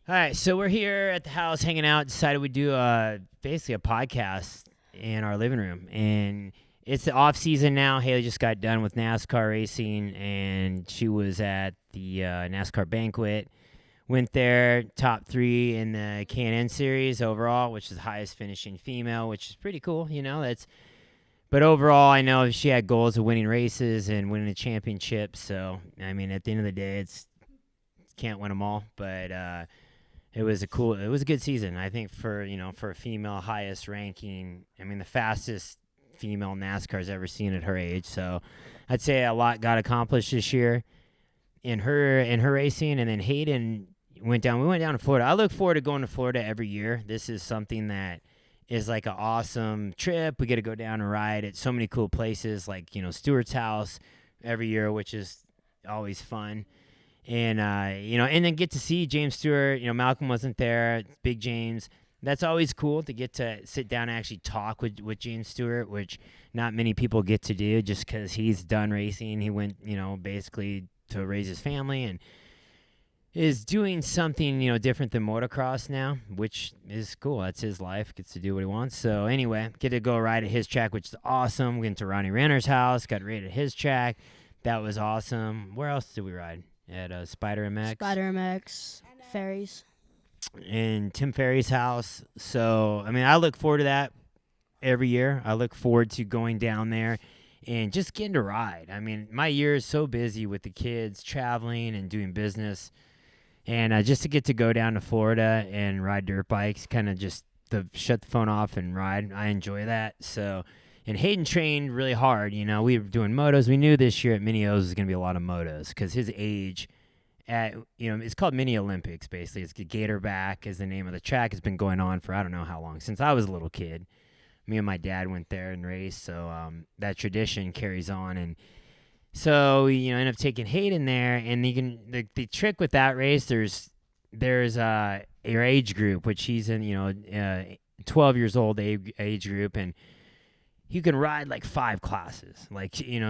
All right, so we're here at the house hanging out. Decided we'd do basically a podcast in our living room, and it's the off season now. Haley just got done with NASCAR racing, and she was at the NASCAR banquet. Went there, top 3 in the K&N series overall, which is the highest finishing female, which is pretty cool. But overall, I know she had goals of winning races and winning a championship. So I mean, at the end of the day, it's can't win them all, but. It was a good season. I think for a female highest ranking, I mean the fastest female NASCAR's ever seen at her age. So I'd say a lot got accomplished this year in her racing. And then Hayden we went down to Florida. I look forward to going to Florida every year. This is something that is like an awesome trip. We get to go down and ride at so many cool places like, Stewart's house every year, which is always fun. And, and then get to see James Stewart. Malcolm wasn't there, Big James. That's always cool to get to sit down and actually talk with James Stewart, which not many people get to do just because he's done racing. He went, basically to raise his family and is doing something, different than motocross now, which is cool. That's his life. Gets to do what he wants. So anyway, get to go ride at his track, which is awesome. Went to Ronnie Renner's house, got to ride at his track. That was awesome. Where else did we ride? At Spider MX, Ferries. And Tim Ferry's house. So, I mean, I look forward to that every year. I look forward to going down there and just getting to ride. I mean, my year is so busy with the kids traveling and doing business. And just to get to go down to Florida and ride dirt bikes, kind of just shut the phone off and ride, I enjoy that. So, and Hayden trained really hard. We were doing motos. We knew this year at Mini O's was going to be a lot of motos because his age it's called Mini Olympics, basically. It's Gatorback is the name of the track. It's been going on for I don't know how long, since I was a little kid. Me and my dad went there and raced, so that tradition carries on. And so we end up taking Hayden there, and the trick with that race, there's your age group, which he's in 12 years old age group, and you can ride like 5 classes,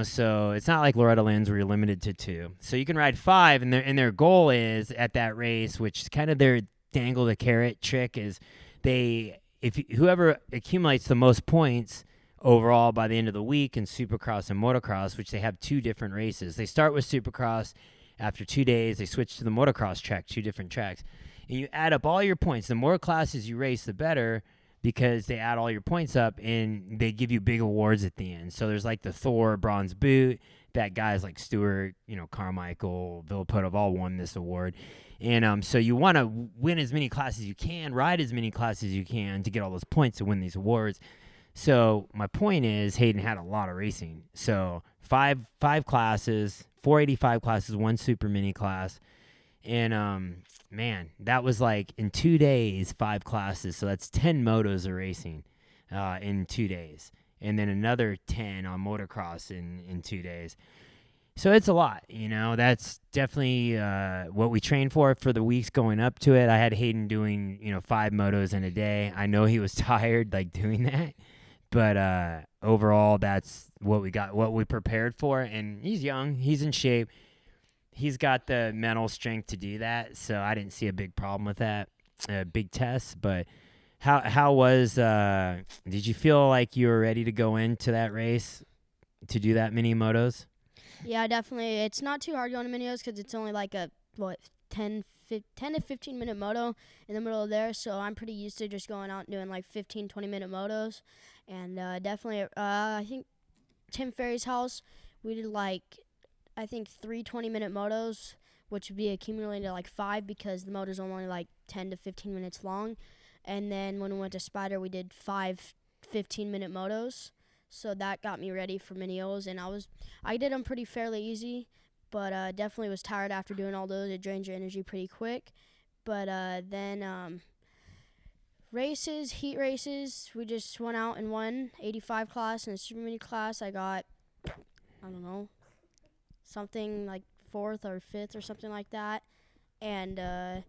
so it's not like Loretta Lynn's where you're limited to 2. So you can ride 5, and their goal is at that race, which is kind of their dangle the carrot trick, is whoever accumulates the most points overall by the end of the week in Supercross and Motocross, which they have 2 different races. They start with Supercross. After 2 days, they switch to the Motocross track, 2 different tracks, and you add up all your points. The more classes you race, the better, because they add all your points up and they give you big awards at the end. So there's like the Thor Bronze Boot that guys like Stewart, Carmichael, Villeput have all won this award. And so you want to win as many classes as you can, ride as many classes as you can to get all those points to win these awards. So my point is Hayden had a lot of racing. So five classes, 485 classes, 1 super mini class. And man, that was like in 2 days, 5 classes. So that's 10 motos of racing in 2 days. And then another 10 on motocross in 2 days. So it's a lot, That's definitely what we trained for the weeks going up to it. I had Hayden doing, 5 motos in a day. I know he was tired, doing that. But overall, that's what we got, what we prepared for. And he's young. He's in shape. He's got the mental strength to do that, so I didn't see a big problem with that, big test. But how was did you feel like you were ready to go into that race to do that mini motos? Yeah, definitely. It's not too hard going to Mini O's because it's only like a 10 to 15 minute moto in the middle of there, so I'm pretty used to just going out and doing like 15-20 minute motos. And definitely I think Tim Ferry's house, we did I think 3 20-minute motos, which would be accumulated to 5 because the motor's only 10 to 15 minutes long. And then when we went to Spider, we did 5 15-minute motos. So that got me ready for Mini O's, and I did them pretty fairly easy, but definitely was tired after doing all those. It drains your energy pretty quick. But then heat races, we just went out and won 85 class, and a super mini class I got, I don't know, something like 4th or 5th or something like that. And then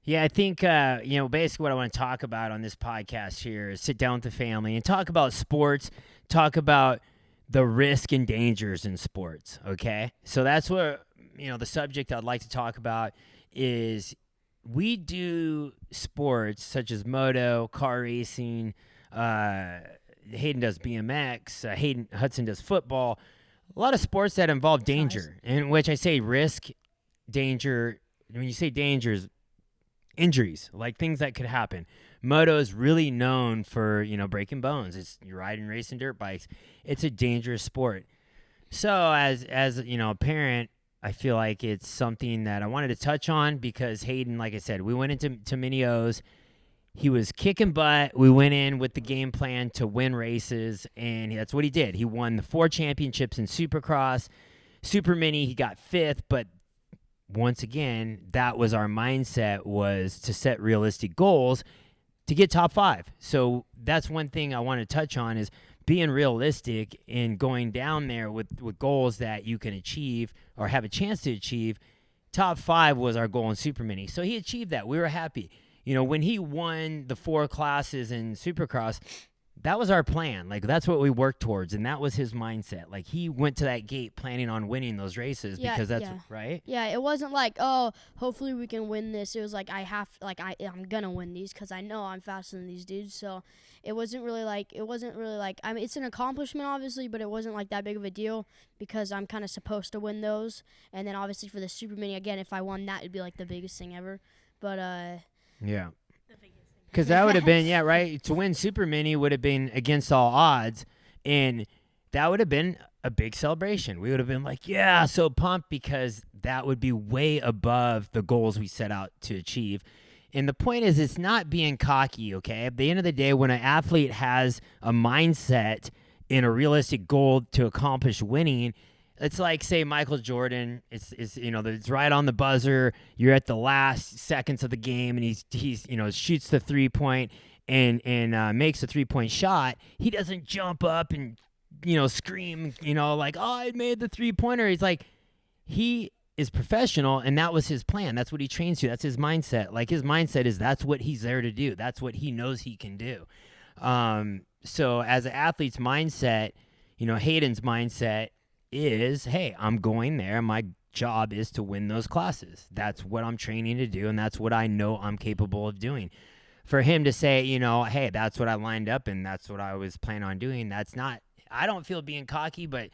Yeah, I think, basically what I want to talk about on this podcast here is sit down with the family and talk about sports, talk about the risk and dangers in sports, okay? So that's what the subject I'd like to talk about is we do sports such as moto, car racing. Hayden does BMX. Hayden Hudson does football. A lot of sports that involve danger, in which I say risk, danger. When you say dangers, injuries, like things that could happen. Moto is really known for, breaking bones. You're riding, racing dirt bikes. It's a dangerous sport. So as a parent, I feel like it's something that I wanted to touch on because Hayden, like I said, we went into Mini O's. He was kicking butt. We went in with the game plan to win races, and that's what he did. He won the 4 championships in Supercross. Super Mini, he got 5th, but once again, that was our mindset, was to set realistic goals to get top 5. So that's one thing I want to touch on is being realistic and going down there with goals that you can achieve or have a chance to achieve. Top 5 was our goal in Super Mini. So he achieved that. We were happy. When he won the 4 classes in Supercross, that was our plan. Like, that's what we worked towards, and that was his mindset. Like, he went to that gate planning on winning those races because that's right. Yeah, it wasn't like, oh, hopefully we can win this. It was like I'm gonna win these because I know I'm faster than these dudes. So it wasn't really like I mean, it's an accomplishment obviously, but it wasn't like that big of a deal because I'm kind of supposed to win those. And then obviously for the Super Mini, again, if I won that, it'd be like the biggest thing ever. But yeah. Because that would have been, right? To win Super Mini would have been against all odds, and that would have been a big celebration. We would have been like, yeah, so pumped because that would be way above the goals we set out to achieve. And the point is, it's not being cocky, okay? At the end of the day, when an athlete has a mindset and a realistic goal to accomplish winning, it's like, say, Michael Jordan. It's right on the buzzer. You're at the last seconds of the game, and he's shoots the 3-point and makes a 3-point shot. He doesn't jump up and scream, like, oh, I made the 3-pointer. He's like, he is professional, and that was his plan. That's what he trains to. That's his mindset. Like, his mindset is that's what he's there to do. That's what he knows he can do. So as an athlete's mindset, Hayden's mindset is, hey, I'm going there. My job is to win those classes. That's what I'm training to do, and that's what I know I'm capable of doing. For him to say, hey, that's what I lined up and that's what I was planning on doing, that's not, I don't feel being cocky, but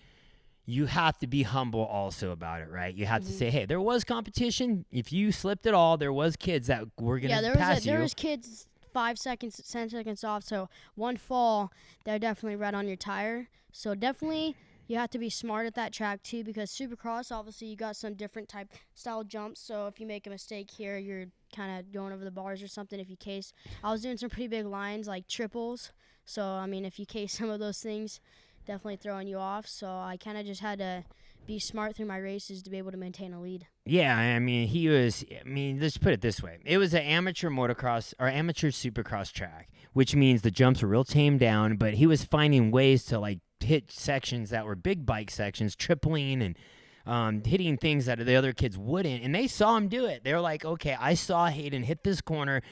you have to be humble also about it, right? You have to say, hey, there was competition. If you slipped at all, there was kids that were going to pass you. There was kids 5 seconds, 10 seconds off, so one fall, they're definitely right on your tire. So definitely you have to be smart at that track too, because Supercross, obviously, you got some different type style jumps. So if you make a mistake here, you're kind of going over the bars or something. If you case, I was doing some pretty big lines like triples. So, I mean, if you case some of those things, definitely throwing you off. So I kind of just had to be smart through my races to be able to maintain a lead. Yeah, let's put it this way. It was an amateur motocross or amateur supercross track, which means the jumps were real tamed down, but he was finding ways to hit sections that were big bike sections, tripling and hitting things that the other kids wouldn't, and they saw him do it. They were like, okay, I saw Hayden hit this corner.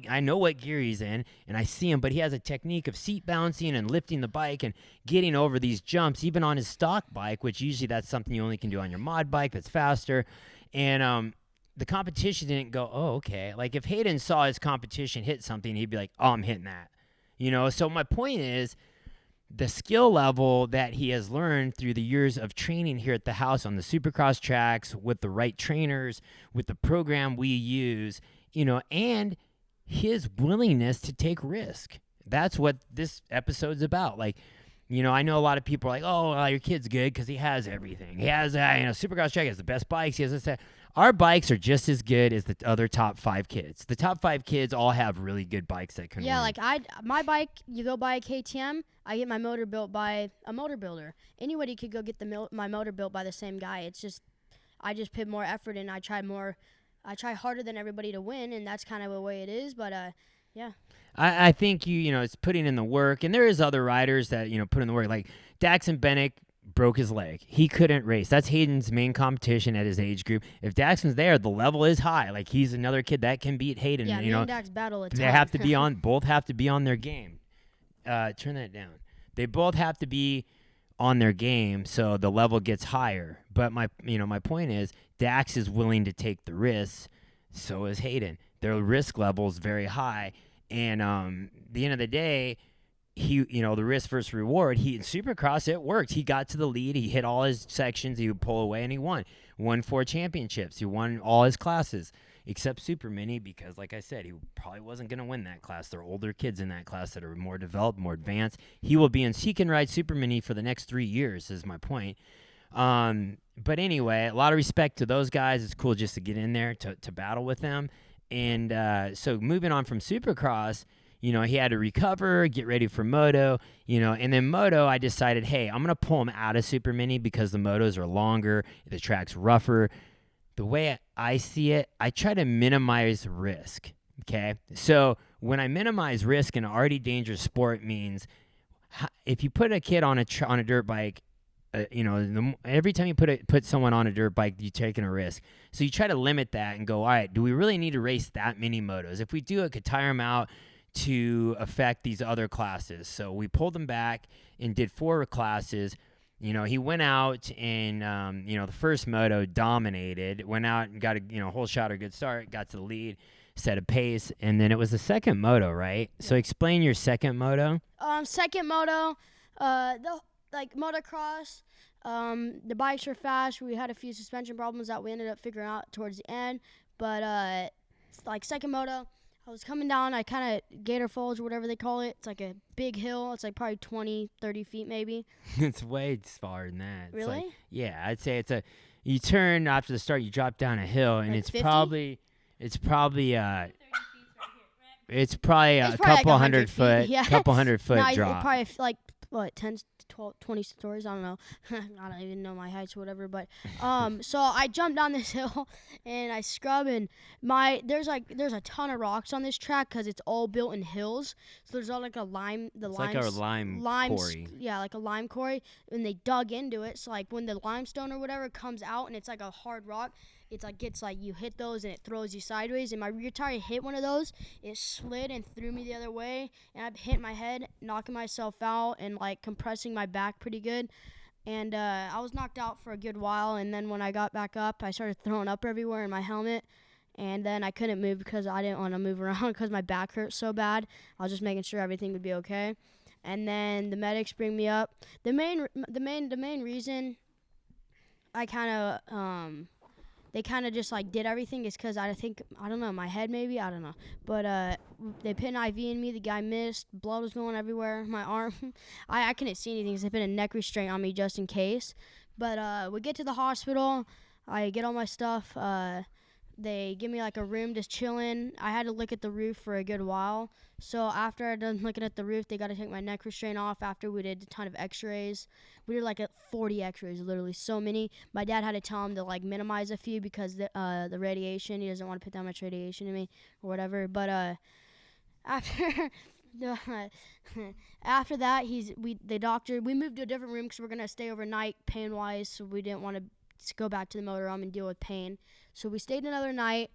I know what gear he's in, and I see him, but he has a technique of seat bouncing and lifting the bike and getting over these jumps, even on his stock bike, which usually that's something you only can do on your mod bike that's faster. And the competition didn't go, oh, okay. Like, if Hayden saw his competition hit something, he'd be like, oh, I'm hitting that. So my point is, the skill level that he has learned through the years of training here at the house on the Supercross tracks with the right trainers, with the program we use, and his willingness to take risk. That's what this episode's about. Like, I know a lot of people are like, oh, well, your kid's good because he has everything. He has, Supercross track has the best bikes. He has this, that. Our bikes are just as good as the other top 5 kids. The top 5 kids all have really good bikes that can win. Like my bike, you go buy a KTM, I get my motor built by a motor builder. Anybody could go get my motor built by the same guy. It's just, I just put more effort in. I try harder than everybody to win, and that's kind of the way it is. But yeah. I think it's putting in the work, and there is other riders that put in the work. Like Daxon Bennick broke his leg. He couldn't race. That's Hayden's main competition at his age group. If Daxon's there, the level is high. Like, he's another kid that can beat Hayden. Yeah, me and Dax battle a ton. They have to be on. Both have to be on their game. Turn that down. They both have to be on their game, so the level gets higher. But my point is, Dax is willing to take the risks. So is Hayden. Their risk level is very high, and the end of the day, the risk versus reward. In Supercross, it worked. He got to the lead. He hit all his sections. He would pull away, and he won. Won 4 championships. He won all his classes except Super Mini, because, like I said, he probably wasn't going to win that class. There are older kids in that class that are more developed, more advanced. He can ride Super Mini for the next 3 years, is my point. But anyway, a lot of respect to those guys. It's cool just to get in there to battle with them. And so moving on from Supercross, he had to recover, get ready for Moto, and then Moto, I decided, hey, I'm going to pull him out of Super Mini because the Motos are longer, the track's rougher. The way I see it, I try to minimize risk, okay? So when I minimize risk in an already dangerous sport means if you put a kid on a dirt bike, every time you put someone on a dirt bike, you're taking a risk. So you try to limit that and go, all right, do we really need to race that many motos? If we do, it could tire them out to affect these other classes. So we pulled them back and did 4 classes. He went out and, the first moto dominated, went out and got a, whole shot or good start, got to the lead, set a pace, and then it was the second moto, right? Yeah. So explain your second moto. Second moto, motocross, the bikes were fast. We had a few suspension problems that we ended up figuring out towards the end. But, second moto, I was coming down. I kind of Gator Falls or whatever they call it. It's like a big hill. It's like probably 20, 30 feet maybe. It's way farther than that. Really? Yeah, I'd say you turn after the start, you drop down a hill, and like it's 50? probably It's probably a like couple 100 hundred foot, feet, yeah. couple 100 foot No, drop. Probably 10, 12, 20 stories. I don't know. I don't even know my heights or whatever. But so I jumped down this hill and I scrub, and there's a ton of rocks on this track because it's all built in hills. So there's all like a lime. It's like a lime quarry. Yeah, like a lime quarry. And they dug into it. So like when the limestone or whatever comes out and it's like a hard rock, it's like you hit those and it throws you sideways. And my rear tire hit one of those. It slid and threw me the other way. And I hit my head, knocking myself out and like compressing my back pretty good. And I was knocked out for a good while. And then when I got back up, I started throwing up everywhere in my helmet. And then I couldn't move because I didn't want to move around because my back hurt so bad. I was just making sure everything would be okay. And then the medics bring me up. The main reason I kind of they kind of just like did everything is because I don't know, my head maybe, I don't know. But they put an IV in me. The guy missed. Blood was going everywhere. My arm, I couldn't see anything because they put a neck restraint on me just in case. But we get to the hospital. I get all my stuff. They give me like a room just chilling. I had to look at the roof for a good while. So after I done looking at the roof, they got to take my neck restraint off after we did a ton of x-rays. We did like 40 x-rays, literally so many. My dad had to tell him to like minimize a few because the radiation, he doesn't want to put that much radiation in me or whatever. But after after that, we moved to a different room because we're going to stay overnight pain-wise, so we didn't want to go back to the motorhome and deal with pain. So we stayed another night.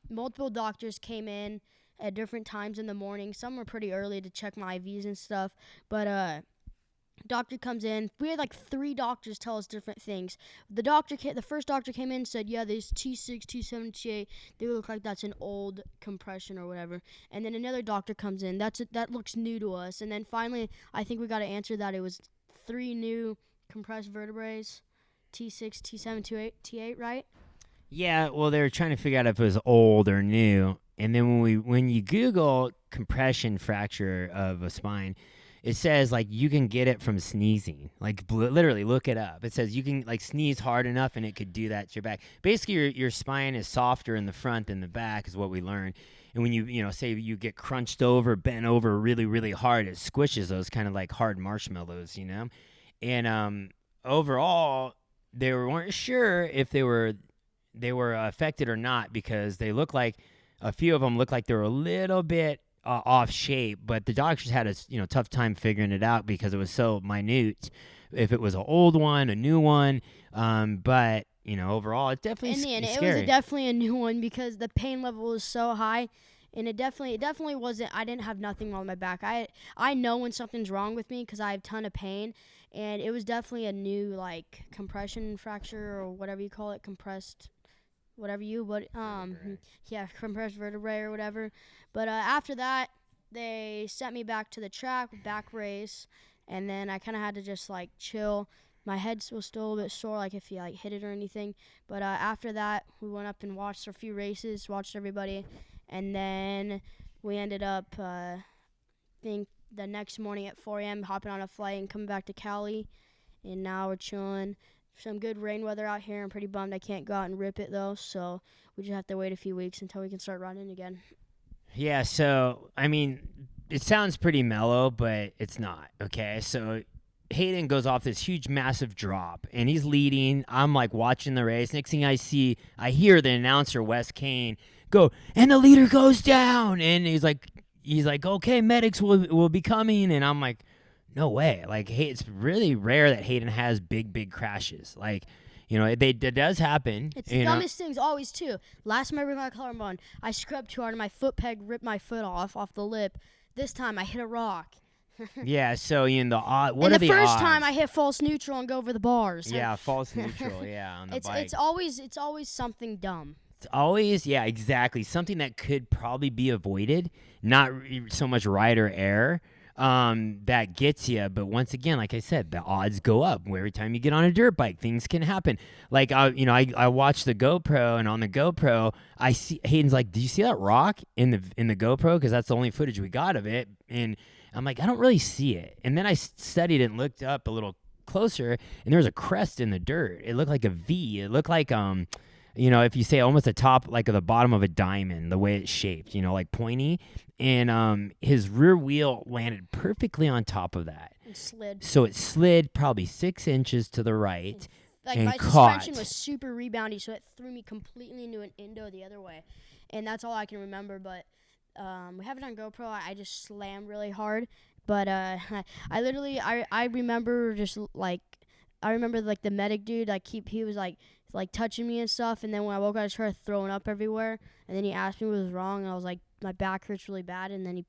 Multiple doctors came in at different times in the morning. Some were pretty early to check my IVs and stuff. But doctor comes in. We had like 3 doctors tell us different things. The first doctor came in and said, yeah, there's T6, T7, T8. They look like that's an old compression or whatever. And then another doctor comes in. That looks new to us. And then finally, I think we got to answer that it was 3 new compressed vertebrae. T6, T7, T8, right? Yeah, well, they were trying to figure out if it was old or new. And then when you Google compression fracture of a spine, it says, like, you can get it from sneezing. Like, literally, look it up. It says you can, like, sneeze hard enough, and it could do that to your back. Basically, your spine is softer in the front than the back is what we learned. And when you say you get crunched over, bent over really, really hard, it squishes those kind of like hard marshmallows, And overall, they weren't sure if they were affected or not because they look like a few of them looked like they were a little bit off shape, but the doctors had a tough time figuring it out because it was so minute. If it was an old one, a new one, but overall, it definitely it scary. was definitely a new one because the pain level was so high. And it definitely wasn't. I didn't have nothing wrong with my back. I know when something's wrong with me because I have a ton of pain. and it was definitely a new like compression fracture or whatever you call it, compressed Vertebrae. yeah, compressed vertebrae or whatever. But after that, they sent me back to the track, back race, and then I kind of had to just like chill. My head was still a little bit sore, like if you like hit it or anything. But after that, we went up and watched a few races, watched everybody, and then we ended up, think the next morning at 4 a.m. hopping on a flight and coming back to Cali, and now we're chilling. Some good rain weather out here. I'm pretty bummed I can't go out and rip it though, so we just have to wait a few weeks until we can start running again. Yeah, so I mean, it sounds pretty mellow, but it's not. Okay, so Hayden goes off this huge, massive drop, and he's leading. I'm like watching the race. Next thing I hear the announcer Wes Kane go, and the leader goes down, and he's like, okay, medics will be coming, and I'm like, no way. Like, hey, it's really rare that Hayden has big crashes. Like, it does happen. It's the dumbest things always too. Last time I ripped my collarbone, I scrubbed too hard and my foot peg ripped my foot off the lip. This time I hit a rock. Yeah, so what and are the odds? the first time I hit false neutral and go over the bars. Yeah, false neutral, yeah, on the bike. It's always something dumb. It's always, yeah, exactly. Something that could probably be avoided, not so much rider error. That gets you, but once again, like I said, the odds go up. Every time you get on a dirt bike, things can happen. Like I watched the GoPro, and on the GoPro, I see Hayden's like, "Do you see that rock in the GoPro?" Because that's the only footage we got of it, and I'm like, I don't really see it. And then I studied it and looked up a little closer, and there was a crest in the dirt. It looked like a V. It looked like if you say almost the top, like the bottom of a diamond, the way it's shaped, like pointy. And his rear wheel landed perfectly on top of that. And slid. So it slid probably 6 inches to the right and my caught. suspension was super reboundy, so it threw me completely into an Indo the other way. And that's all I can remember. But we have it on GoPro. I just slammed really hard. But I remember just like, the medic dude, like he was like touching me and stuff, and then when I woke up I started throwing up everywhere, and then he asked me what was wrong, and I was like, my back hurts really bad, and then he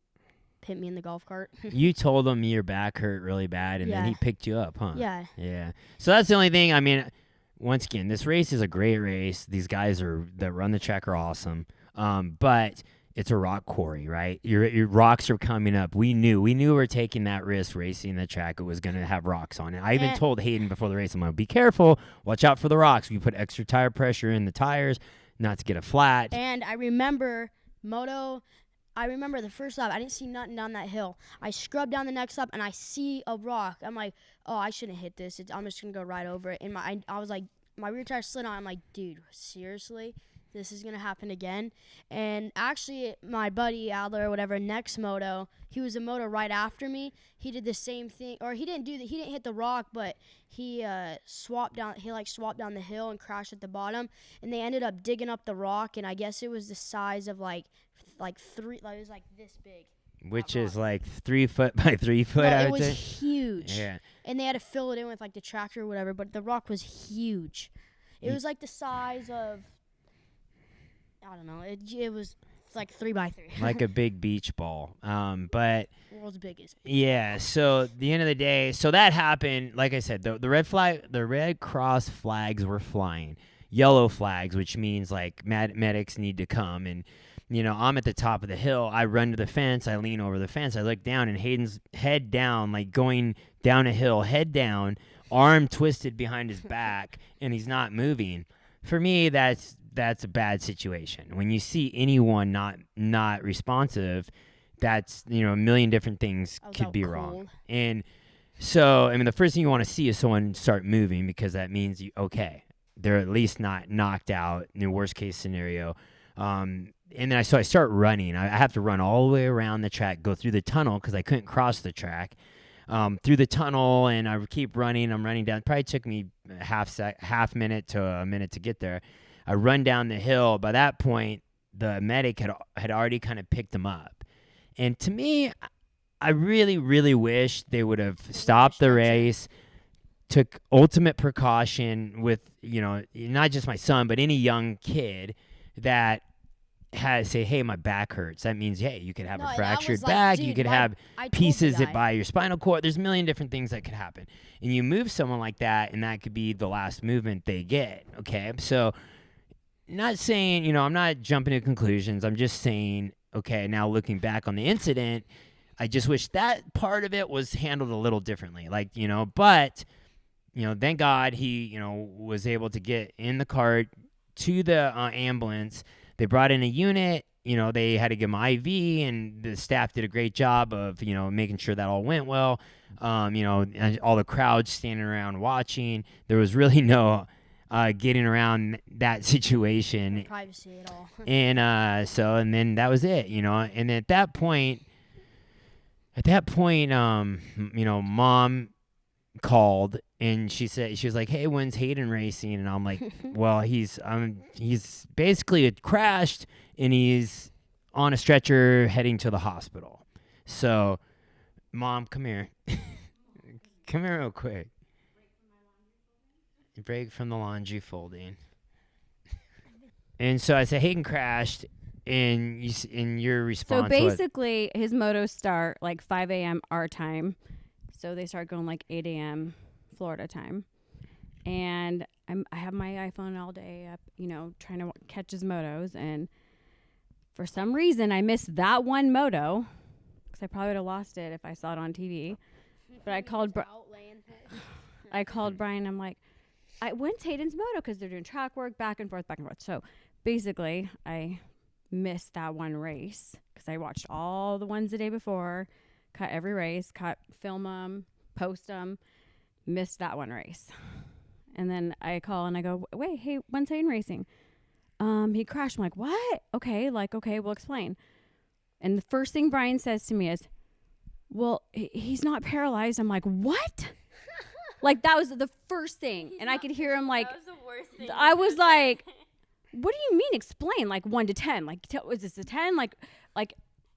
hit me in the golf cart. You told him your back hurt really bad, and then he picked you up, huh? Yeah. So that's the only thing. I mean, once again, this race is a great race. These guys that run the track are awesome, but it's a rock quarry, right? Your rocks are coming up. We knew we were taking that risk racing the track. It was going to have rocks on it. I even told Hayden before the race, I'm like, be careful. Watch out for the rocks. We put extra tire pressure in the tires not to get a flat. And I remember the first lap, I didn't see nothing down that hill. I scrubbed down the next lap, and I see a rock. I'm like, oh, I shouldn't hit this. I'm just going to go right over it. And I was like, my rear tire slid on. I'm like, dude, seriously? This is going to happen again. And actually, my buddy Adler or whatever, next moto, he was a moto right after me. He did the same thing, or he didn't hit the rock, but he swapped down the hill and crashed at the bottom, and they ended up digging up the rock, and I guess it was the size of like three, like it was like this big. Which is like 3 foot by 3 foot, No, I would say. it was huge. Yeah. And they had to fill it in with like the tractor or whatever, but the rock was huge. It was like the size of, I don't know. It was like 3 by 3. Like a big beach ball. But World's biggest. yeah. So at the end of the day, so that happened. Like I said, the Red Cross flags were flying. Yellow flags, which means like medics need to come. And I'm at the top of the hill. I run to the fence. I lean over the fence. I look down, and Hayden's head down, like going down a hill, head down, arm twisted behind his back, and he's not moving. For me, that's a bad situation. When you see anyone not responsive, that's a million different things could be wrong. And so, I mean, the first thing you want to see is someone start moving, because that means they're at least not knocked out in the worst case scenario. And then I start running. I have to run all the way around the track, go through the tunnel because I couldn't cross the track. Through the tunnel, and I keep running. I'm running down. It probably took me half minute to a minute to get there. I run down the hill. By that point, the medic had already kind of picked him up. And to me, I really, really wish they would have stopped the race, took ultimate precaution with, not just my son, but any young kid that say, hey, my back hurts. That means, hey, you could have No, a that fractured was like, back. You dude, could why- have I told the pieces that guy. by your spinal cord. There's a million different things that could happen. And you move someone like that, and that could be the last movement they get. Okay. So, not saying, I'm not jumping to conclusions. I'm just saying, okay, now looking back on the incident, I just wish that part of it was handled a little differently. Like, but, thank God he, was able to get in the cart to the ambulance. They brought in a unit. They had to give him IV, and the staff did a great job of, making sure that all went well. And all the crowd standing around watching. There was really no getting around that situation. Privacy at all. And and then that was it, And at that point, Mom called and she was like, "Hey, when's Hayden racing?" And I'm like, "Well, he's basically crashed and he's on a stretcher heading to the hospital." So, Mom, come here. Come here real quick. Break from the laundry folding. And so I said, Hayden crashed, and in your response, so basically, his motos start like 5 a.m. our time. So they start going like 8 a.m. Florida time. And I have my iPhone all day up, trying to catch his motos. And for some reason, I missed that one moto because I probably would have lost it if I saw it on TV. But I called Brian. I'm like, when's Hayden's moto? Because they're doing track work back and forth. So basically, I missed that one race because I watched all the ones the day before, cut every race, film them, post them, missed that one race. And then I call and I go, wait, hey, when's Hayden racing? He crashed. I'm like, what? Okay, we'll explain. And the first thing Brian says to me is, well, he's not paralyzed. I'm like, what? Like, that was the first thing. And I could hear him like, that was the worst thing. I was like, what do you mean explain? Like 1 to 10? Like, was this a 10? Like,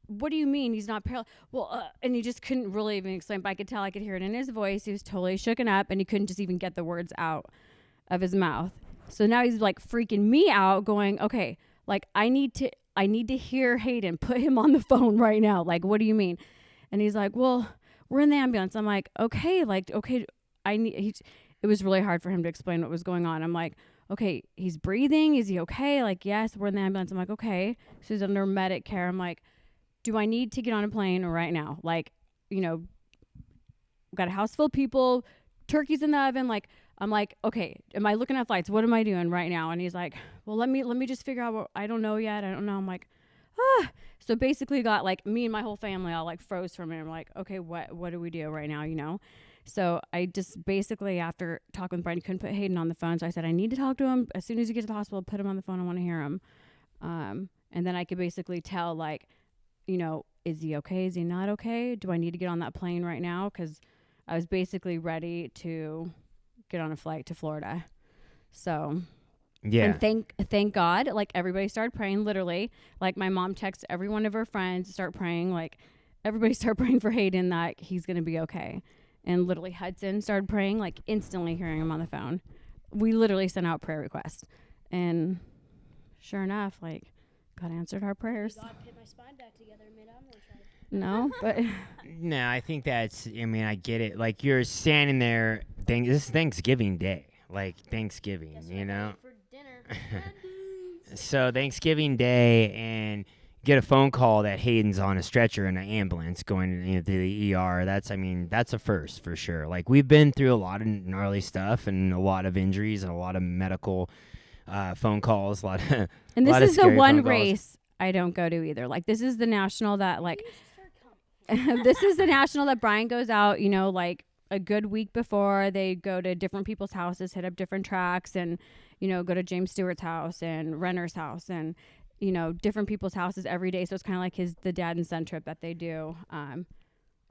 what do you mean he's not paralyzed? Well, and he just couldn't really even explain. But I could hear it in his voice. He was totally shooken up and he couldn't just even get the words out of his mouth. So now he's like freaking me out going, okay, like I need to hear Hayden, put him on the phone right now. Like, what do you mean? And he's like, well, we're in the ambulance. I'm like, okay, it was really hard for him to explain what was going on. I'm like, okay, he's breathing. Is he okay? Like, yes, we're in the ambulance. I'm like, okay. So he's under medic care. I'm like, do I need to get on a plane right now? Like, got a house full of people, turkeys in the oven. Like, I'm like, okay, am I looking at flights? What am I doing right now? And he's like, well, let me just figure out what, I don't know yet. I don't know. I'm like, ah. So basically got like me and my whole family all like froze for a minute. I'm like, okay, what do we do right now? So I just basically, after talking with Brian, couldn't put Hayden on the phone. So I said, I need to talk to him. As soon as you get to the hospital, put him on the phone. I want to hear him. And then I could basically tell, like, is he okay? Is he not okay? Do I need to get on that plane right now? Because I was basically ready to get on a flight to Florida. So, yeah. And thank God, like, everybody started praying, literally. Like, my mom texted every one of her friends to start praying. Like, everybody started praying for Hayden that he's going to be okay. And literally Hudson started praying, like instantly hearing him on the phone. We literally sent out prayer requests. And sure enough, like, God answered our prayers. God put my spine back together and made ambulance ride. No, but No, I think I get it. Like, you're standing there, this is Thanksgiving Day. Like, Thanksgiving, For dinner. So Thanksgiving Day, and get a phone call that Hayden's on a stretcher in an ambulance going to the ER. That's a first for sure. Like, we've been through a lot of gnarly stuff and a lot of injuries and a lot of medical phone calls. And this is the one race I don't go to either. Like, this is the national that, like, this is the national that Brian goes out, like a good week before. They go to different people's houses, hit up different tracks, and, go to James Stewart's house and Renner's house and, different people's houses every day. So it's kind of like the dad and son trip that they do. And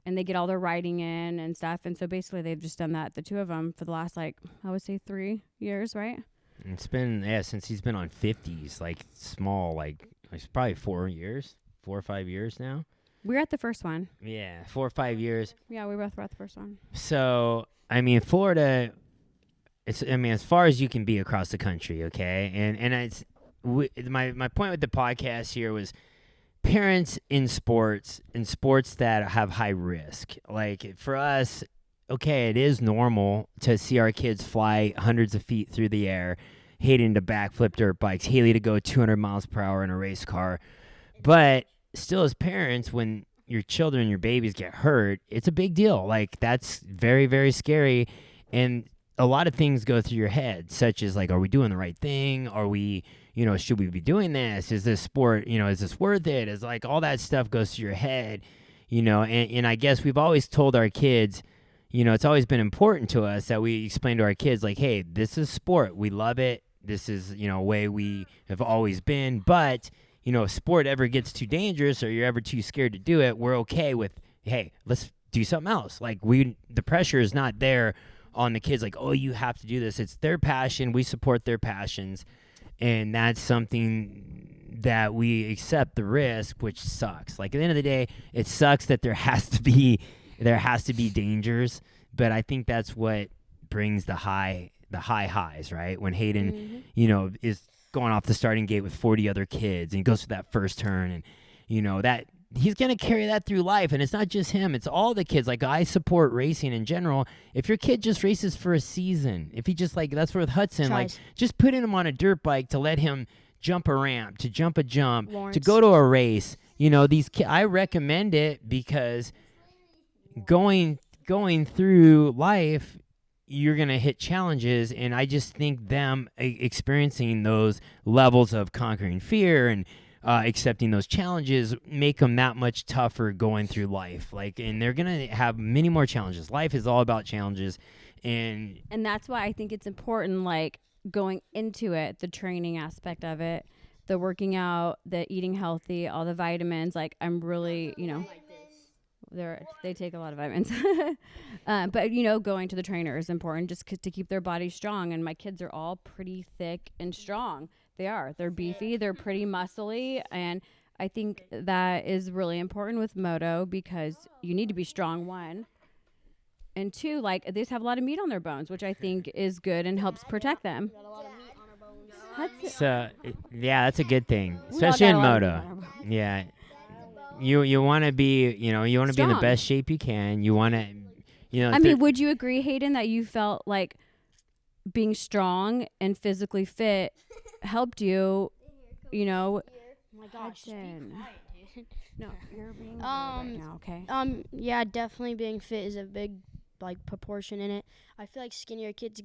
they get all their riding in and stuff. And so basically they've just done that, the two of them, for the last, like, I would say 3 years, right? It's been, since he's been on 50s, like, small, like, it's probably 4 or 5 years now. We were at the first one. Yeah, 4 or 5 years. Yeah, we both were at the first one. So, Florida, as far as you can be across the country, okay? And my point with the podcast here was parents in sports that have high risk. Like for us, okay, it is normal to see our kids fly hundreds of feet through the air, Hayden to backflip dirt bikes, Haley to go 200 miles per hour in a race car. But still, as parents, when your children, your babies get hurt, it's a big deal. Like that's very, very scary. And a lot of things go through your head, such as like, are we doing the right thing? Are we, should we be doing this? Is this sport, is this worth it? Is like all that stuff goes through your head, and I guess we've always told our kids, it's always been important to us that we explain to our kids like, hey, this is sport. We love it. This is, a way we have always been. But, if sport ever gets too dangerous or you're ever too scared to do it, we're okay with, hey, let's do something else. Like the pressure is not there on the kids like, oh, you have to do this. It's their passion. We support their passions. And that's something that we accept the risk, which sucks. Like at the end of the day, it sucks that there has to be dangers. But I think that's what brings the high highs, right? When Hayden, is going off the starting gate with 40 other kids and he goes to that first turn and, that he's going to carry that through life. And it's not just him. It's all the kids. Like I support racing in general. If your kid just races for a season, if he just like, that's where with Hudson, like just putting him on a dirt bike to let him jump a ramp, to jump a jump, Lawrence. To go to a race, these kids, I recommend it because going through life, you're going to hit challenges, and I just think them experiencing those levels of conquering fear and accepting those challenges make them that much tougher going through life. Like, and they're going to have many more challenges. Life is all about challenges, and that's why I think it's important, like, going into it, the training aspect of it, the working out, the eating healthy, all the vitamins. Like, I'm really, they take a lot of vitamins. But, going to the trainer is important just to keep their body strong. And my kids are all pretty thick and strong. They are. They're beefy. They're pretty muscly. And I think that is really important with moto because you need to be strong, one. And two, like, they just have a lot of meat on their bones, which I think is good and helps protect them. So, yeah, that's a good thing, especially in moto. Yeah. You want to be, you want to be in the best shape you can. You want to, I mean, would you agree, Hayden, that you felt like being strong and physically fit helped you, Oh my gosh. No, you're being right now, okay? Yeah, definitely being fit is a big, like, proportion in it. I feel like skinnier kids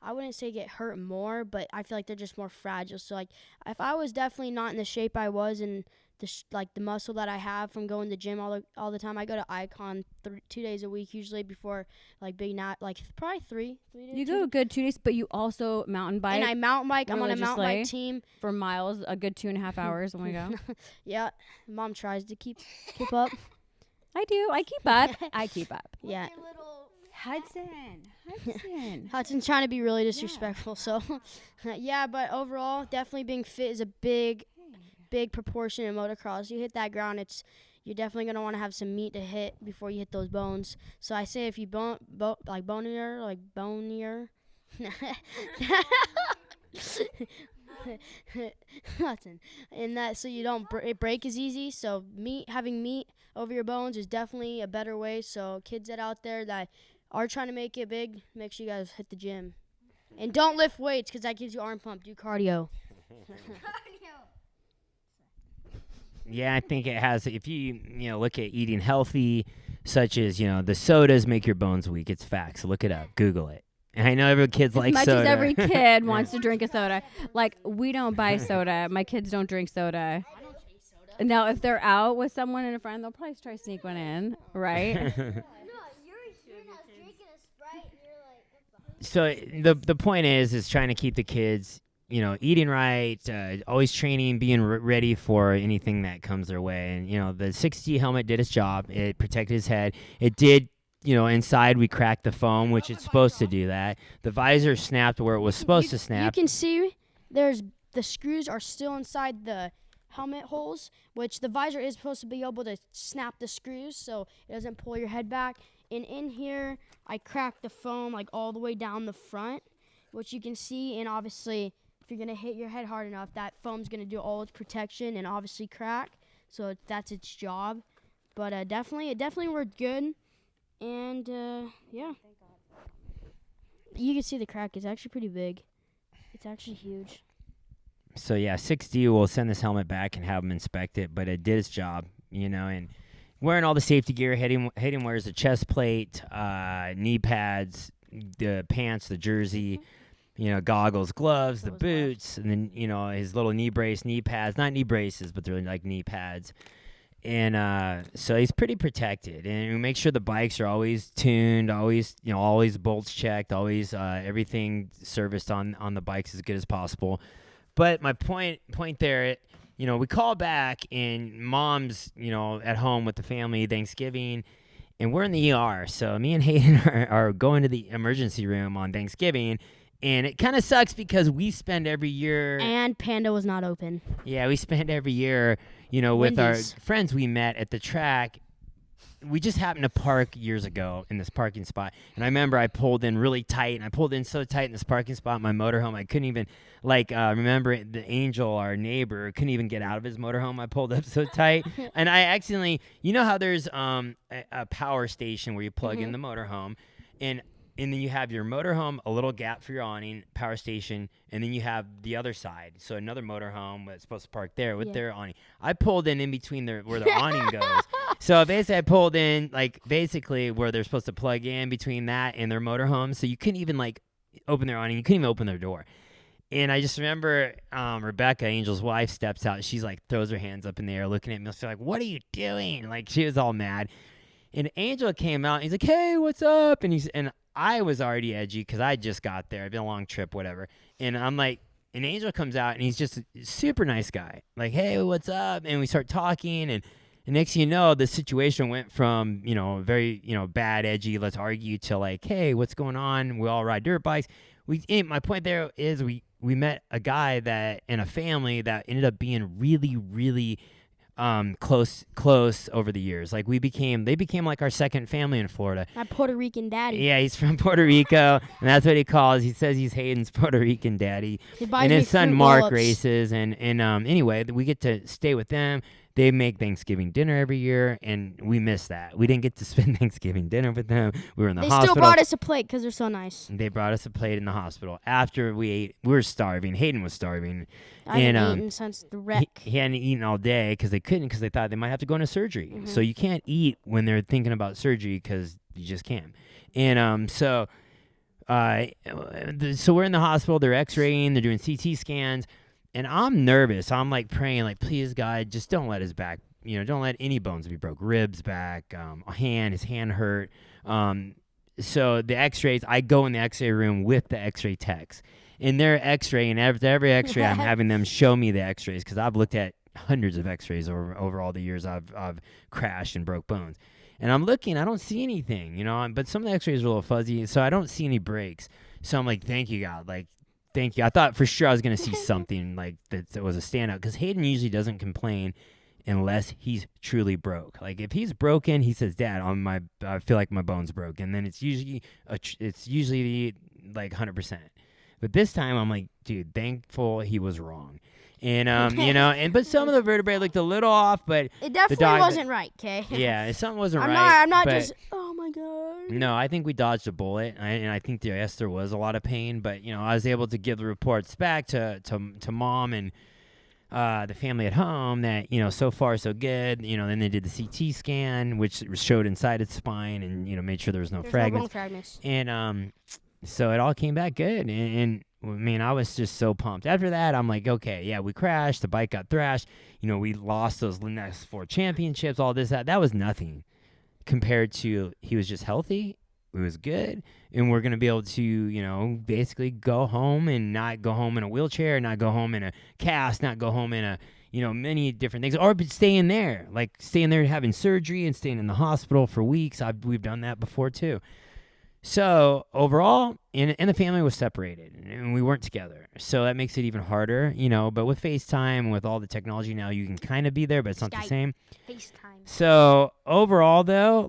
I wouldn't say get hurt more, but I feel like they're just more fragile. So, like, if I was definitely not in the shape I was and the muscle that I have from going to the gym all the time, I go to Icon 2 days a week usually before, like, probably 3 days. You go a good 2 days, but you also mountain bike. And I mountain bike. I'm on a mountain bike team. For miles, a good 2.5 hours when we go. Yeah. Mom tries to keep up. I do. I keep up. I keep up. Yeah. Hudson. Hudson's trying to be really disrespectful, so yeah, but overall, definitely being fit is a big proportion in motocross. You hit that ground, you're definitely going to want to have some meat to hit before you hit those bones. So I say if you bonier, Hudson, and that so you don't break as easy. So having meat over your bones is definitely a better way. So kids that out there that are trying to make it big, make sure you guys hit the gym. And don't lift weights because that gives you arm pump. Do cardio. Yeah, I think it has. If you look at eating healthy, such as the sodas make your bones weak. It's facts. Look it up. Google it. And I know every kid's like soda. As much as every kid wants to drink a soda. Like, we don't buy soda. My kids don't drink soda. I don't drink soda. Now, if they're out with someone and a friend, they'll probably try to sneak one in, right? So the point is trying to keep the kids, eating right, always training, being ready for anything that comes their way. And, the 6G helmet did its job. It protected his head. It did, inside we cracked the foam, which it's supposed to do that. The visor snapped where it was supposed to snap. You can see the screws are still inside the helmet holes, which the visor is supposed to be able to snap the screws so it doesn't pull your head back. And in here, I cracked the foam like all the way down the front, which you can see. And obviously, you're gonna hit your head hard enough, that foam's gonna do all its protection and obviously crack. So that's its job. But it definitely worked good. And yeah, you can see the crack. It's actually pretty big. It's actually huge. So yeah, 6D will send this helmet back and have them inspect it, but it did its job, and wearing all the safety gear. Hayden wears the chest plate, knee pads, the pants, the jersey, goggles, gloves, the boots, and then his little knee brace, knee pads, not knee braces, but they're like knee pads. And so he's pretty protected, and we make sure the bikes are always tuned, always bolts checked, always everything serviced on the bikes as good as possible. But my point there, we call back, and Mom's at home with the family Thanksgiving, and we're in the ER. So me and Hayden are going to the emergency room on Thanksgiving. And it kind of sucks because we spend every year... And Panda was not open. Yeah, we spend every year, with our friends we met at the track. We just happened to park years ago in this parking spot. And I remember I pulled in really tight. And I pulled in so tight in this parking spot in my motorhome. I couldn't even, remember the Angel, our neighbor, couldn't even get out of his motorhome. I pulled up so tight. And I accidentally... You know how there's a power station where you plug in the motorhome? And then you have your motorhome, a little gap for your awning, power station, and then you have the other side. So another motorhome that's supposed to park there with their awning. I pulled in between where the awning goes. So basically I pulled in, where they're supposed to plug in between that and their motorhome. So you couldn't even, open their awning. You couldn't even open their door. And I just remember Rebecca, Angel's wife, steps out. She's throws her hands up in the air looking at me. She's like, "What are you doing?" She was all mad. And Angel came out. And he's like, "Hey, what's up?" And I was already edgy because I just got there. It'd been a long trip, whatever. And I'm like, and Angel comes out, and he's just a super nice guy. Like, "Hey, what's up?" And we start talking, and next thing you know, the situation went from, very, bad, edgy, let's argue, to "Hey, what's going on? We all ride dirt bikes." My point there is we met a guy that, and a family that ended up being really, really close over the years. They became like our second family in Florida. My Puerto Rican daddy. Yeah, he's from Puerto Rico, and that's what he calls. He says he's Hayden's Puerto Rican daddy. And his son Mark races, and anyway, we get to stay with them. They make Thanksgiving dinner every year, and we miss that. We didn't get to spend Thanksgiving dinner with them. We were in the hospital. They still brought us a plate because they're so nice. They brought us a plate in the hospital. After we ate, we were starving. Hayden was starving. I haven't eaten since the wreck. He hadn't eaten all day because they couldn't, because they thought they might have to go into surgery. So you can't eat when they're thinking about surgery because you just can't. And so we're in the hospital. They're x-raying. They're doing CT scans. And I'm nervous. I'm praying, please, God, just don't let his back, don't let any bones be broke. Ribs, back, his hand hurt. So the x-rays, I go in the x-ray room with the x-ray techs. And they're x-raying. After every x-ray, I'm having them show me the x-rays because I've looked at hundreds of x-rays over all the years I've crashed and broke bones. And I'm looking, I don't see anything, but some of the x-rays are a little fuzzy, so I don't see any breaks. So I'm like, thank you, God. Thank you. I thought for sure I was going to see something that was a standout, because Hayden usually doesn't complain unless he's truly broke. If he's broken, he says, "Dad, I feel like my bone's broken." And then it's usually 100%. But this time I'm like, dude, thankful he was wrong. And but some of the vertebrae looked a little off, but it definitely wasn't right, okay? Yeah, something wasn't right. I'm not just, oh my God. No, I think we dodged a bullet, and I think there was a lot of pain, but I was able to give the reports back to Mom and the family at home that so far so good. Then they did the CT scan, which showed inside its spine, and made sure there was no fragments. No fragments. And so it all came back good, and I was just so pumped. After that, I'm like, okay, yeah, we crashed. The bike got thrashed. We lost those next 4 championships, all this, that. That was nothing compared to he was just healthy. It was good. And we're going to be able to, basically go home and not go home in a wheelchair, not go home in a cast, not go home in a, many different things. Or staying there, staying there having surgery and staying in the hospital for weeks. We've done that before too. So overall, and the family was separated, and we weren't together. So that makes it even harder, But with FaceTime, with all the technology now, you can kind of be there, but it's not the same. FaceTime. So overall, though,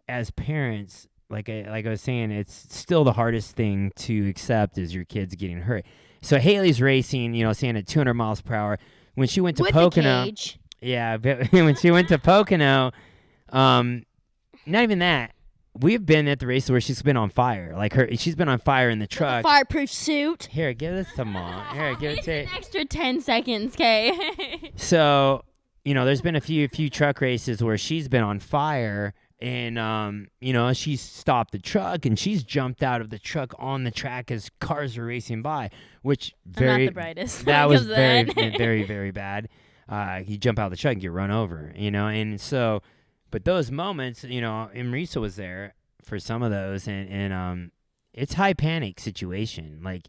as parents, like I was saying, it's still the hardest thing to accept is your kids getting hurt. So Haley's racing, saying at 200 miles per hour. When she went to With Pocono, a cage. yeah, but when she went to Pocono, not even that. We've been at the races where she's been on fire. Like she's been on fire in the truck. Fireproof suit. Here, give this to Mom. Here, give it It's to. an extra 10 seconds, okay? So, there's been a few truck races where she's been on fire, and she's stopped the truck and she's jumped out of the truck on the track as cars are racing by, which I'm not the brightest. that when it was comes to very, that. very, very bad. You jump out of the truck and get run over, and so, but those moments, Marisa was there for some of those, and it's high panic situation. Like,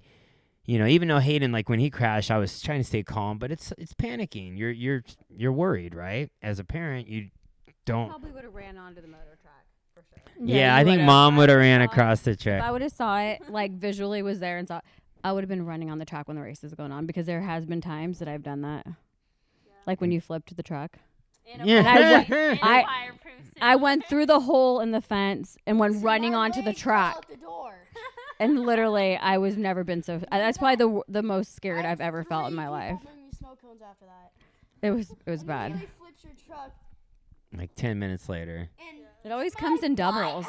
even though Hayden, like when he crashed, I was trying to stay calm, but it's panicking. You're worried, right? As a parent, you don't. Probably would have ran onto the motor track for sure. Yeah, you I think would've. Mom would have ran saw it. across the If track. I would have saw it, like visually was there and saw it, I would have been running on the track when the race is going on, because there has been times that I've done that. Like when you flipped the truck. Yeah. I went through the hole in the fence and went running onto the track. Out the door. And literally, I was never been so. That's probably the most scared I've ever felt in my life. Bring me snow cones after that. It was bad. Haley flips your truck Like 10 minutes later, and It always comes in doubles.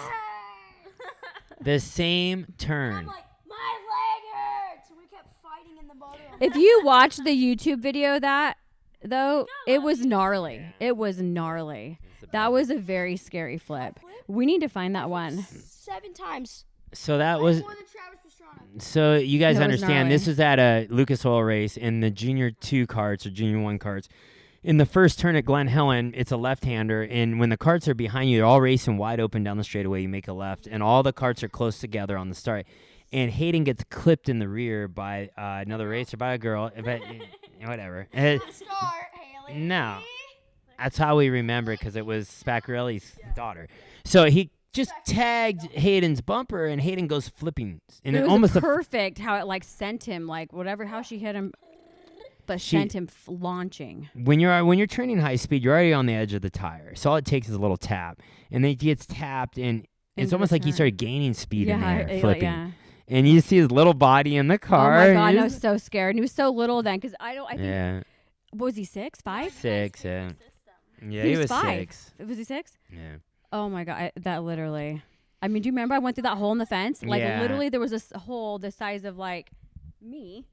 the same I'm turn. like, my leg hurts. We kept fighting in the motor. If you watch the YouTube video of that, though, it was gnarly. It was gnarly. That was a very scary flip. We need to find that one. 7 times. So that was. More than Travis Pastrana. So you guys That was understand, this gnarly. was at a Lucas Oil race in the Junior 2 carts or Junior 1 carts. In the first turn at Glen Helen, it's a left-hander, and when the carts are behind you, they're all racing wide open down the straightaway. You make a left, and all the carts are close together on the start. And Hayden gets clipped in the rear by another racer, by a girl. Whatever. Start, Haley. No. That's how we remember it, because it was Spaccarelli's daughter. So he just tagged Hayden's bumper, and Hayden goes flipping. And It was almost perfect how it like sent him, like whatever, how she hit him, but sent him launching. when you're turning high speed, you're already on the edge of the tire. So all it takes is a little tap, and then he gets tapped, and it's Into almost the like he turn. started gaining speed in there, Yeah, flipping. yeah. And you see his little body in the car. Oh my and god, I he's- was so scared. And he was so little then, because I think Yeah, what was he 6, 5? 6. Yeah, yeah, He he was was 5. 6. Was he 6? Yeah. Oh my god, that literally. I mean, do you remember I went through that hole in the fence? Like Yeah. literally, there was this hole the size of like me,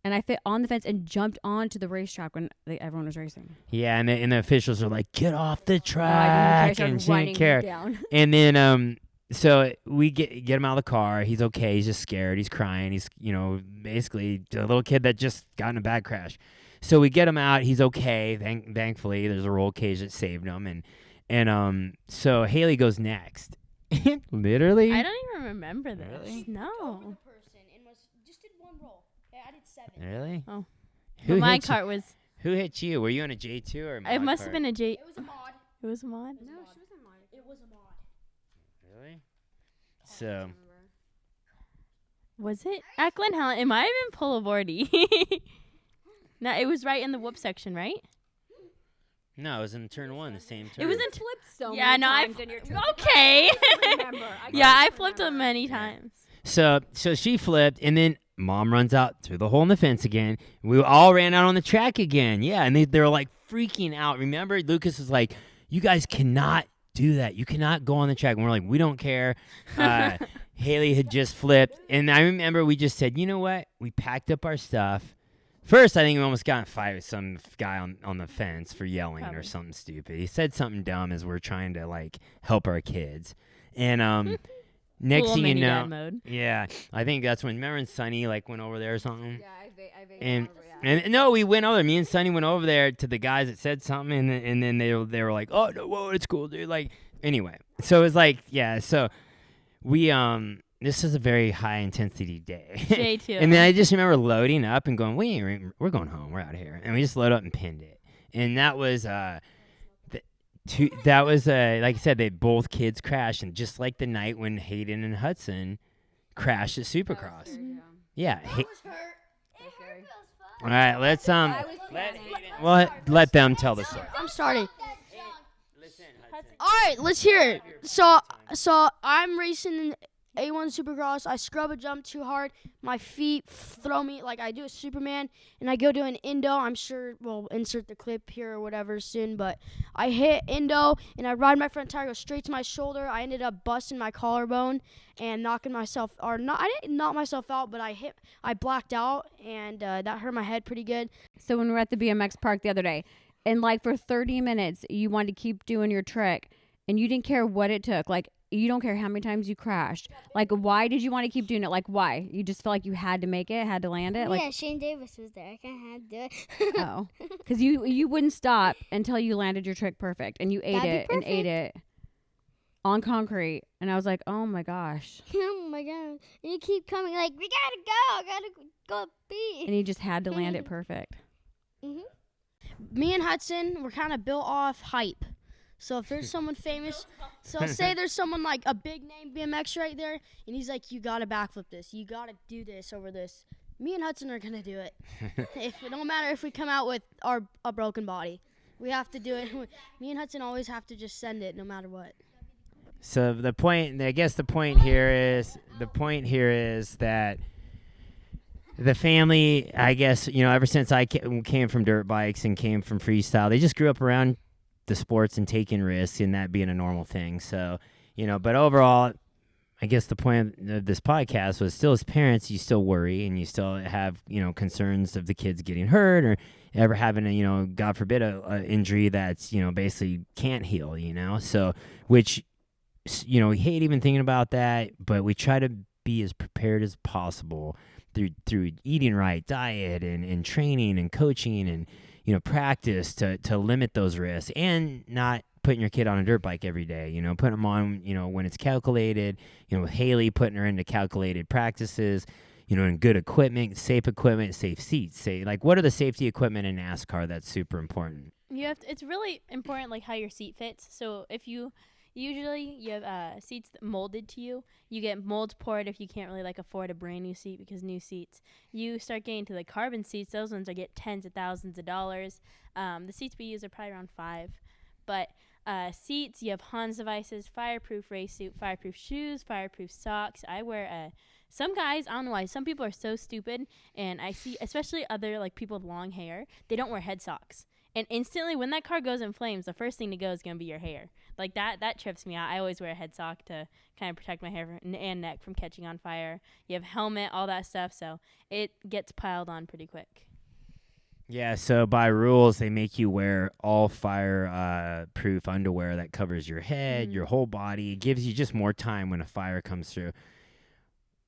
and I fit on the fence and jumped onto the racetrack when everyone was racing. Yeah, and the officials are like, "Get off the I track!" started and she didn't running care. down. And then so we get him out of the car. He's okay. He's just scared. He's crying. He's basically a little kid that just got in a bad crash. So we get him out. He's okay. Thankfully, there's a roll cage that saved him. And so Haley goes next. Literally. I don't even remember this. Really? No. Person and just did one roll. Yeah, I did 7. Really? Oh. Who My hit you? cart was. Who hit you? Were you in a J2 or a mod It must cart? have been a J. It was a mod. It was a mod. No, she was a mod. It was a mod. Really? So. Was it at Glen Helen? It might have been Pullabordy. No, it was right in the whoop section, right? No, it was in turn 1, the same turn. It was in. Flipped so Yeah, many no, times in your trip. Okay. Remember, Yeah, I flipped them many times. So she flipped, and then Mom runs out through the hole in the fence again. We all ran out on the track again. Yeah, and they were like freaking out. Remember, Lucas was like, "You guys cannot do that. You cannot go on the track." And we're like, "We don't care." Haley had just flipped, and I remember we just said, "You know what?" We packed up our stuff. First, I think we almost got in a fight with some guy on the fence for yelling or Probably. something stupid. He said something dumb as we're trying to like help our kids, and next Cool thing you mini know. dad mode. Yeah, I think that's when, remember when Sonny like went over there or something? Yeah, I vaguely And remember, and no, we went over there. Me and Sonny went over there to the guys that said something, and then they were like, "Oh no, whoa, it's cool, dude." Like anyway, so it was like, yeah, so we this is a very high intensity day. J2. And then I just remember loading up and going, we're going home, we're out of here, and we just load up and pinned it, and that was like I said, they both kids crashed, and just like the night when Hayden and Hudson crashed at Supercross. Yeah. I was hurt. It scary. hurt. All right, let's let them tell the story. I'm starting. Listen, Hudson. All right, let's hear it. So I'm racing A1 Supercross. I scrub a jump too hard. My feet throw me like I do a Superman, and I go to an Indo. I'm sure we'll insert the clip here or whatever soon, but I hit Indo, and I ride my front tire, go straight to my shoulder. I ended up busting my collarbone and knocking myself, or not, I didn't knock myself out, but I blacked out, and that hurt my head pretty good. So when we were at the BMX park the other day, and like for 30 minutes, you wanted to keep doing your trick, and you didn't care what it took. Like, you don't care how many times you crashed. Like, why did you want to keep doing it? Like, why? You just felt like you had to make it, had to land it? Like, Yeah, Shane Davis was there. I kind of had to do it. oh. Because you wouldn't stop until you landed your trick perfect, and you ate That'd be it and ate it on concrete. And I was like, oh my gosh. Oh my god! And you keep coming like, we gotta go. I gotta go pee. And you just had to land it perfect. Me and Hudson were kind of built off hype. So if there's someone famous, so say there's someone like a big name BMX right there, and he's like, you gotta backflip this, you gotta do this over this. Me and Hudson are gonna do it. It don't matter if we come out with a broken body, we have to do it. Me and Hudson always have to just send it, no matter what. So I guess the point here is that the family, I guess, ever since I came from dirt bikes and came from freestyle, they just grew up around the sports and taking risks and that being a normal thing. So, but overall, I guess the point of this podcast was still as parents, you still worry and you still have, concerns of the kids getting hurt or ever having a, God forbid, a injury that's, basically can't heal, So, which, we hate even thinking about that, but we try to be as prepared as possible through eating right, diet and training and coaching and, practice to limit those risks and not putting your kid on a dirt bike every day, putting them on, when it's calculated, with Haley putting her into calculated practices, and good equipment, safe seats. What are the safety equipment in NASCAR that's super important? It's really important, like how your seat fits. So if you have seats molded to you. You get molds poured if you can't really afford a brand new seat, because new seats, you start getting to the carbon seats. Those ones get tens of thousands of dollars. The seats we use are probably around $5. But seats, you have Hans devices, fireproof race suit, fireproof shoes, fireproof socks. I wear some guys, I don't know why, some people are so stupid, and I see especially other people with long hair, they don't wear head socks. And instantly, when that car goes in flames, the first thing to go is going to be your hair. That trips me out. I always wear a head sock to kind of protect my hair and neck from catching on fire. You have helmet, all that stuff, so it gets piled on pretty quick. Yeah, so by rules, they make you wear all fire-proof underwear that covers your head, your whole body. It gives you just more time when a fire comes through.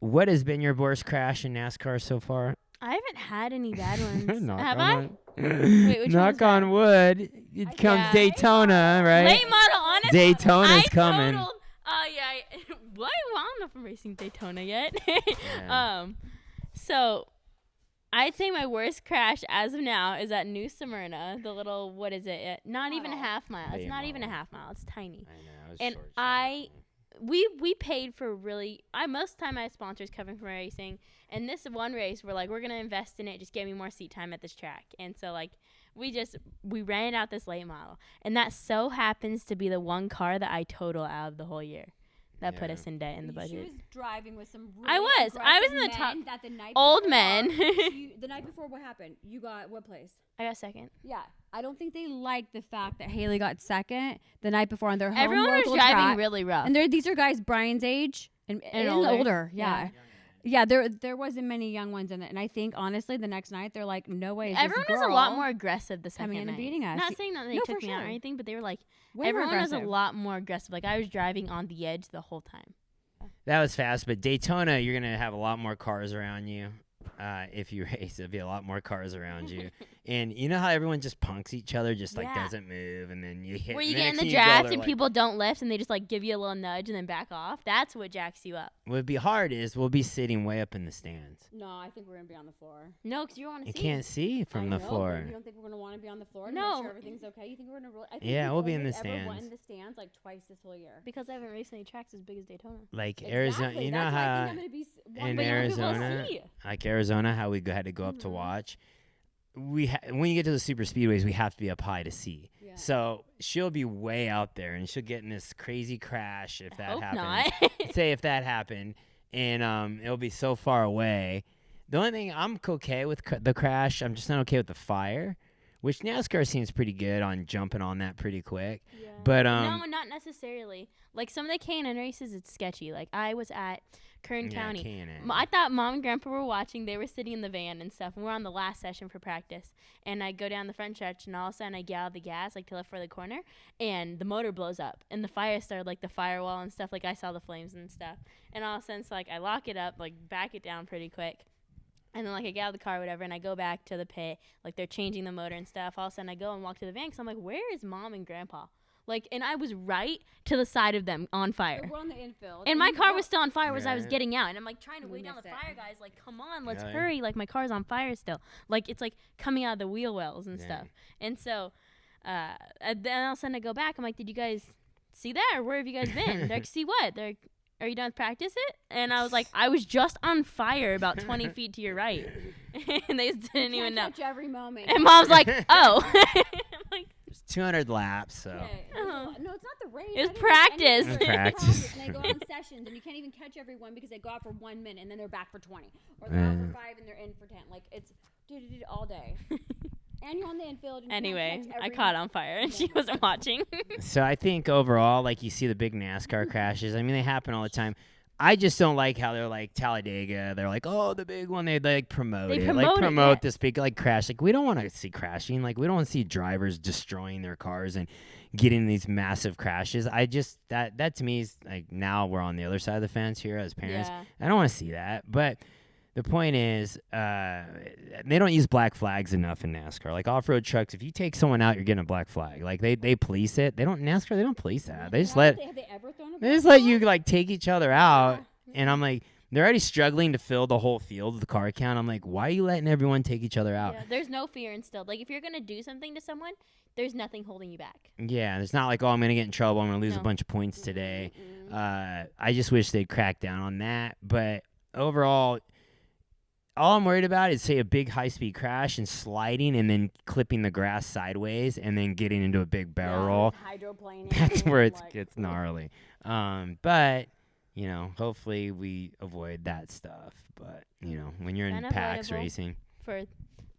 What has been your worst crash in NASCAR so far? I haven't had any bad ones. Have I? I? Wait, which Knock on wood. It comes Daytona, right? Late model, honestly. Daytona's coming. Oh, yeah. What? Well, I don't know if I'm racing Daytona yet. Yeah. So I'd say my worst crash as of now is at New Smyrna, the little, what is it? Not even a half mile. It's not even a half mile. It's tiny. I know. And we paid for most of the time I have sponsors coming from racing, and this one race we're we're gonna invest in it, just get me more seat time at this track. And so we ran out this late model, and that so happens to be the one car that I total out of the whole year. That put us in debt in the budget. She was driving with some really I was in the top old men. The night before, what happened? You got what place? I got second. Yeah, I don't think they liked the fact that Haley got second the night before on their home Everyone was local driving track. really rough. And these are guys Brian's age and older. Yeah. Yeah, there wasn't many young ones in it, and I think honestly, the next night they're like, "No way." Everyone was a lot more aggressive the second coming in night. and beating us. Not saying that they took me out or anything, but they were Way everyone more was a aggressive. lot more aggressive. I was driving on the edge the whole time. That was fast, but Daytona, you're going to have a lot more cars around you. If you race, there'll be a lot more cars around you. And you know how everyone just punks each other, just doesn't move, and then you hit. Where you get in the draft and people don't lift, and they just give you a little nudge and then back off. That's what jacks you up. What would be hard is we'll be sitting way up in the stands. No, I think we're gonna be on the floor. No, because you want to You see. can't see from the floor. You don't think we're gonna want to be on the floor? To No. make sure everything's okay. You think we're gonna? I think Yeah, we've we'll be in only the ever went stands. in the stands twice this whole year. Because I haven't raced any tracks as big as Daytona. Like Arizona, Exactly. you know That's why I how think I'm gonna be in But young people Arizona, see. like Arizona, how we had to go up to watch. When you get to the super speedways, we have to be up high to see. Yeah. So she'll be way out there, and she'll get in this crazy crash if that Hope happens. not. say if that happened, and it'll be so far away. The only thing I'm okay with the crash, I'm just not okay with the fire, which NASCAR seems pretty good on jumping on that pretty quick. Yeah. But no, not necessarily. Like some of the K&N races, it's sketchy. Like I was at Kern County. K&N. I thought Mom and Grandpa were watching. They were sitting in the van and stuff. And we're on the last session for practice. And I go down the front stretch, and all of a sudden I get out of the gas, like to left for the corner, and the motor blows up. And the fire started, like the firewall and stuff. Like I saw the flames and stuff. And all of a sudden, so, like I lock it up, like back it down pretty quick. And then, like, I get out of the car or whatever, and I go back to the pit. Like, they're changing the motor and stuff. All of a sudden, I go and walk to the van because I'm like, where is Mom and Grandpa? Like, and I was right to the side of them on fire. We're on the infield. And my car was still on fire as I was Yeah. getting out. And I'm, like, trying to We wait down the missed it. fire, guys. Like, come on, let's Yeah. hurry. Like, my car's on fire still. Like, it's, like, coming out of the wheel wells and Yeah. stuff. And so, then all of a sudden, I go back. I'm like, did you guys see that? Or where have you guys been? They're like, see what? They're like, are you done with practice it? And I was like, I was just on fire about 20 feet to your right. And they just didn't even know. Catch every moment. And Mom's like, oh. I'm like, It's 200 laps, so. Okay. Oh. No, it's not the race. It's I didn't- practice. I didn't- It's practice. And they go on sessions, and you can't even catch everyone because they go out for 1 minute, and then they're back for 20. Or they're out for 5, and they're in for 10. Like, it's all day. And you're on the infield. And you can't anyway, catch I every- caught on fire and she wasn't watching. So I think overall, like you see the big NASCAR crashes. I mean, they happen all the time. I just don't like how they're like Talladega. They're like, oh, the big one. They like promote They it. promote Like it, promote yeah. this big like crash. Like we don't want to see crashing. Like we don't want to see drivers destroying their cars and getting these massive crashes. I just that to me is like now we're on the other side of the fence here as parents. Yeah. I don't want to see that. But the point is, they don't use black flags enough in NASCAR. Like off-road trucks, if you take someone out, you're getting a black flag. Like they police it. They don't NASCAR. They don't police that. They just let Have they ever thrown a they just black let flag? you like take each other out. And I'm like, they're already struggling to fill the whole field with the car count. I'm like, why are you letting everyone take each other out? Yeah, there's no fear instilled. Like if you're gonna do something to someone, there's nothing holding you back. Yeah, it's not like, oh, I'm gonna get in trouble. I'm gonna lose a No. bunch of points today. I just wish they'd crack down on that. But overall, all I'm worried about is say a big high-speed crash and sliding and then clipping the grass sideways and then getting into a big barrel roll. Hydroplaning. That's where it like- gets gnarly. But you know, hopefully we avoid that stuff. But you know, when you're in packs Unavoidable. racing, For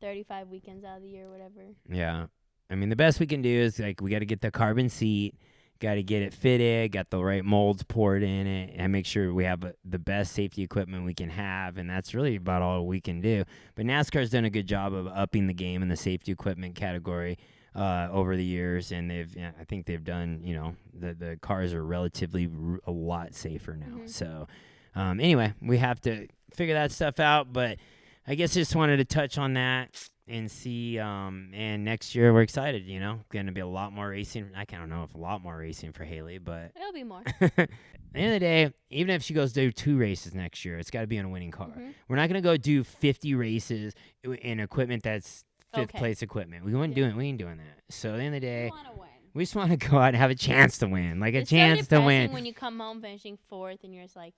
35 weekends out of the year, whatever. yeah. I mean, the best we can do is like we got to get the carbon seat, got to get it fitted, got the right molds poured in it, and make sure we have the best safety equipment we can have. And that's really about all we can do. But NASCAR's done a good job of upping the game in the safety equipment category over the years, and I think they've done. You know, the cars are relatively a lot safer now. Mhm. So anyway, we have to figure that stuff out. But I guess I just wanted to touch on that and see. And next year we're excited. You know, going to be a lot more racing. I don't know if a lot more racing for Haley, but It'll be more. at the end of the day, even if she goes do 2 races next year, it's got to be on a winning car. Mhm. We're not going to go do 50 races in equipment that's fifth Okay. place equipment. We ain't doing that. So at the end of the You day, wanna win. we just want to go out and have a chance to win, like It's a chance so to depressing win. when you come home finishing 4th and you're just like,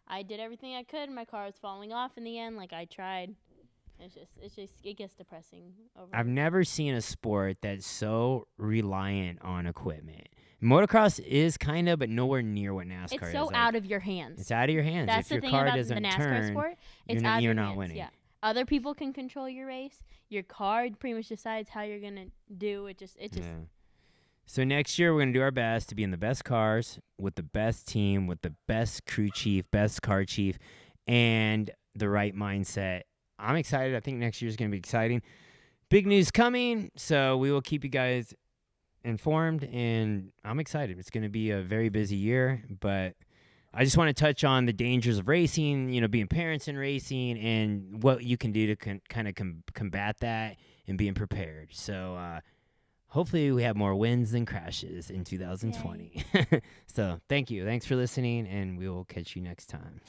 I did everything I could. My car was falling off in the end. Like I tried. It gets depressing. I've never seen a sport that's so reliant on equipment. Motocross is kind of, but nowhere near what NASCAR is. It's so Like, out of your hands. It's out of your hands. That's If your the thing car about the doesn't NASCAR turn, sport. It's you're out of you're your not hands. winning. Yeah. Other people can control your race. Your car pretty much decides how you're gonna do. It just. Yeah. So next year we're gonna do our best to be in the best cars with the best team, with the best crew chief, best car chief, and the right mindset. I'm excited. I think next year is gonna be exciting. Big news coming, so we will keep you guys informed, and I'm excited. It's gonna be a very busy year, but I just want to touch on the dangers of racing, you know, being parents in racing, and what you can do to kind of combat that and being prepared. So hopefully we have more wins than crashes in 2020. So thank you. Thanks for listening, and we will catch you next time.